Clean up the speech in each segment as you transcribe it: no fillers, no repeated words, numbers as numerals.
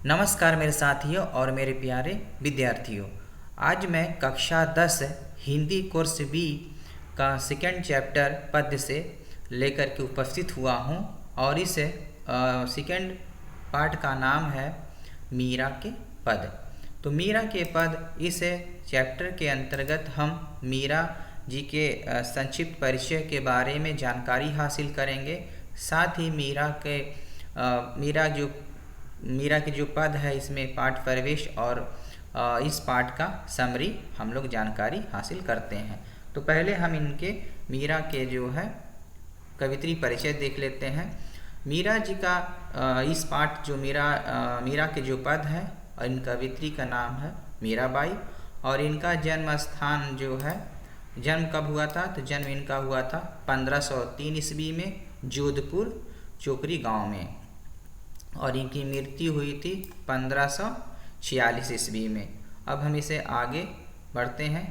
नमस्कार मेरे साथियों और मेरे प्यारे विद्यार्थियों। आज मैं कक्षा 10 हिंदी कोर्स बी का सेकंड चैप्टर पद्य से लेकर के उपस्थित हुआ हूं और इस सेकंड पार्ट का नाम है मीरा के पद। तो मीरा के पद इस चैप्टर के अंतर्गत हम मीरा जी के संक्षिप्त परिचय के बारे में जानकारी हासिल करेंगे। साथ ही मीरा के जो पद है इसमें पाठ प्रवेश और इस पाठ का समरी हम लोग जानकारी हासिल करते हैं। तो पहले हम इनके मीरा के जो है कवित्री परिचय देख लेते हैं। मीरा जी का इस पाठ जो मीरा के जो पद है और इन कवित्री का नाम है मीराबाई और इनका जन्म स्थान जो है, जन्म कब हुआ था तो जन्म इनका हुआ था 1503 ईस्वी में जोधपुर चोकरी गांव में और इनकी मृत्यु हुई थी 1546 ईस्वी में। अब हम इसे आगे बढ़ते हैं।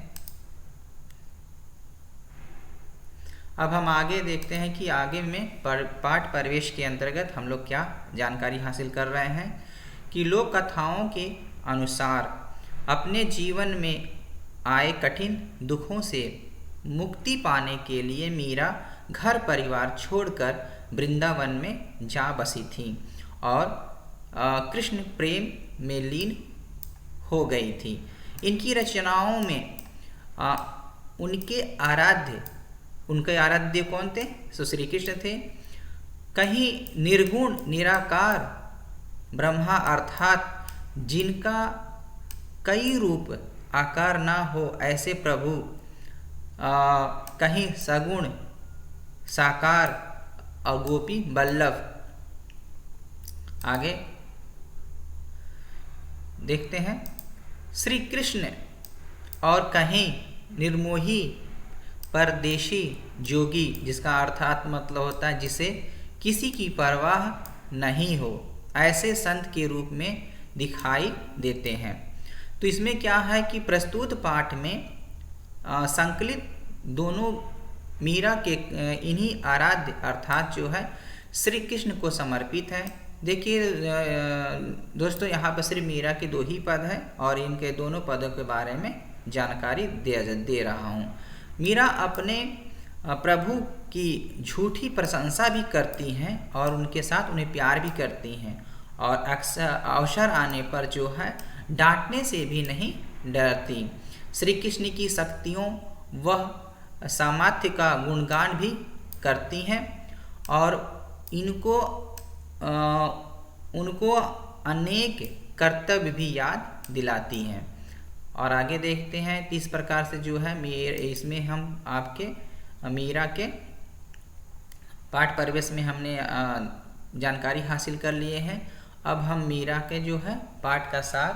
अब हम आगे देखते हैं कि आगे में पाठ प्रवेश के अंतर्गत हम लोग क्या जानकारी हासिल कर रहे हैं कि लोक कथाओं के अनुसार अपने जीवन में आए कठिन दुखों से मुक्ति पाने के लिए मीरा घर परिवार छोड़कर वृंदावन में जा बसी थी और कृष्ण प्रेम में लीन हो गई थी। इनकी रचनाओं में उनके आराध्य कौन थे? सो श्री कृष्ण थे। कहीं निर्गुण निराकार ब्रह्मा अर्थात जिनका कई रूप आकार ना हो ऐसे प्रभु, कहीं सगुण साकार और गोपी बल्लभ। आगे देखते हैं श्री कृष्ण और कहीं निर्मोही परदेशी जोगी, जिसका अर्थात मतलब होता है जिसे किसी की परवाह नहीं हो, ऐसे संत के रूप में दिखाई देते हैं। तो इसमें क्या है कि प्रस्तुत पाठ में संकलित दोनों मीरा के इन्हीं आराध्य अर्थात जो है श्री कृष्ण को समर्पित है। देखिए दोस्तों, यहाँ पर सिर्फ मीरा के 2 ही पद हैं और इनके दोनों पदों के बारे में जानकारी दे रहा हूँ। मीरा अपने प्रभु की झूठी प्रशंसा भी करती हैं और उनके साथ उन्हें प्यार भी करती हैं और अक्सर अवसर आने पर जो है डांटने से भी नहीं डरती। श्री कृष्ण की शक्तियों वह सामर्थ्य का गुणगान भी करती हैं और उनको अनेक कर्तव्य भी याद दिलाती हैं। और आगे देखते हैं। इस प्रकार से जो है इसमें हम आपके मीरा के पाठ प्रवेश में हमने जानकारी हासिल कर लिए हैं। अब हम मीरा के जो है पाठ का सार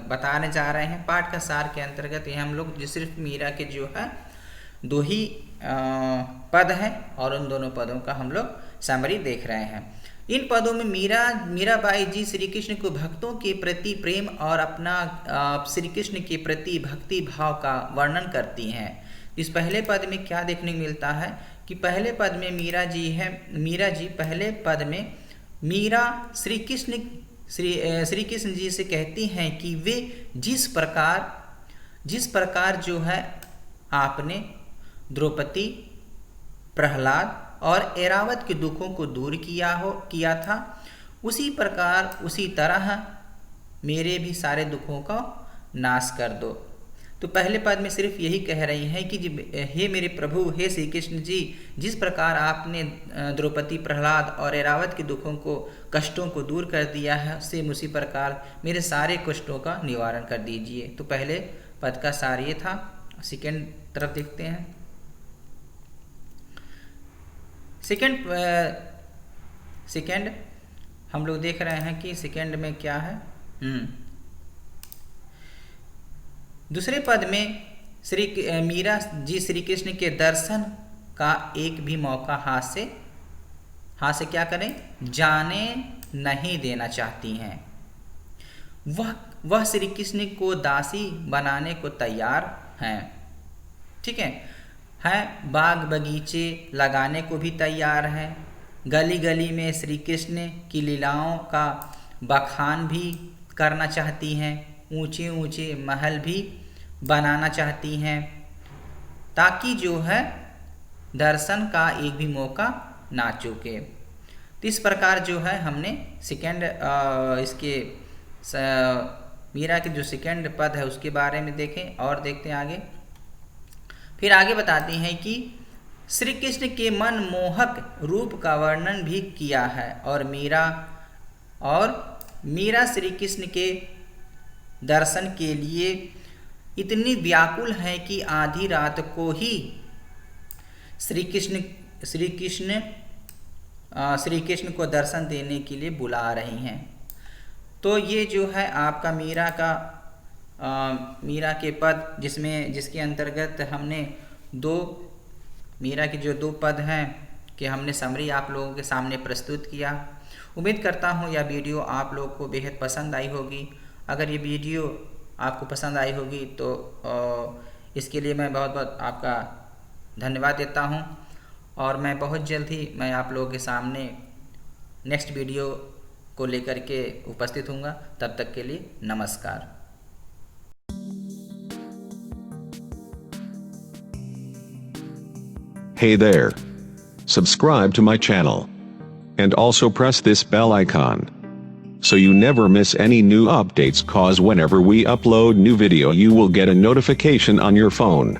बताने जा रहे हैं। पाठ का सार के अंतर्गत ये हम लोग सिर्फ मीरा के जो है 2 ही पद हैं और उन दोनों पदों का हम लोग समरी देख रहे हैं। इन पदों में मीराबाई जी श्री कृष्ण को भक्तों के प्रति प्रेम और अपना श्री कृष्ण के प्रति भक्ति भाव का वर्णन करती हैं। इस पहले पद में क्या देखने को मिलता है कि पहले पद में मीरा जी पहले पद में मीरा श्री कृष्ण जी से कहती हैं कि वे जिस प्रकार जो है आपने द्रौपदी, प्रहलाद और ऐरावत के दुखों को दूर किया था, उसी तरह मेरे भी सारे दुखों का नाश कर दो। तो पहले पद में सिर्फ यही कह रही हैं कि हे मेरे प्रभु, हे श्री कृष्ण जी, जिस प्रकार आपने द्रौपदी, प्रहलाद और ऐरावत के कष्टों को दूर कर दिया है, सेम उसी प्रकार मेरे सारे कष्टों का निवारण कर दीजिए। तो पहले पद का सार ये था। सेकेंड तरफ देखते हैं। सेकेंड हम लोग देख रहे हैं कि सेकेंड में क्या है। दूसरे पद में मीरा जी श्री कृष्ण के दर्शन का एक भी मौका हाथ से क्या करें, जाने नहीं देना चाहती हैं। वह श्री कृष्ण को दासी बनाने को तैयार हैं। ठीक है, बाग बगीचे लगाने को भी तैयार हैं। गली गली में श्री कृष्ण की लीलाओं का बखान भी करना चाहती हैं, ऊंचे ऊंचे महल भी बनाना चाहती हैं, ताकि जो है दर्शन का एक भी मौका ना चूके। तो इस प्रकार जो है हमने सेकेंड इसके मीरा के जो सेकेंड पद है उसके बारे में देखें और देखते हैं आगे। फिर आगे बताते हैं कि श्री कृष्ण के मनमोहक रूप का वर्णन भी किया है और मीरा श्री कृष्ण के दर्शन के लिए इतनी व्याकुल है कि आधी रात को ही श्री कृष्ण को दर्शन देने के लिए बुला रही हैं। तो ये जो है आपका मीरा के पद जिसके अंतर्गत हमने मीरा के जो 2 पद हैं कि हमने समरी आप लोगों के सामने प्रस्तुत किया। उम्मीद करता हूँ यह वीडियो आप लोग को बेहद पसंद आई होगी। अगर ये वीडियो आपको पसंद आई होगी तो इसके लिए मैं बहुत बहुत आपका धन्यवाद देता हूँ और मैं बहुत जल्द ही मैं आप लोगों के सामने नेक्स्ट वीडियो को लेकर के उपस्थित होऊंगा। तब तक के लिए नमस्कार। Hey there. Subscribe to my channel. And also press this bell icon. So you never miss any new updates, cause whenever we upload new video you will get a notification on your phone.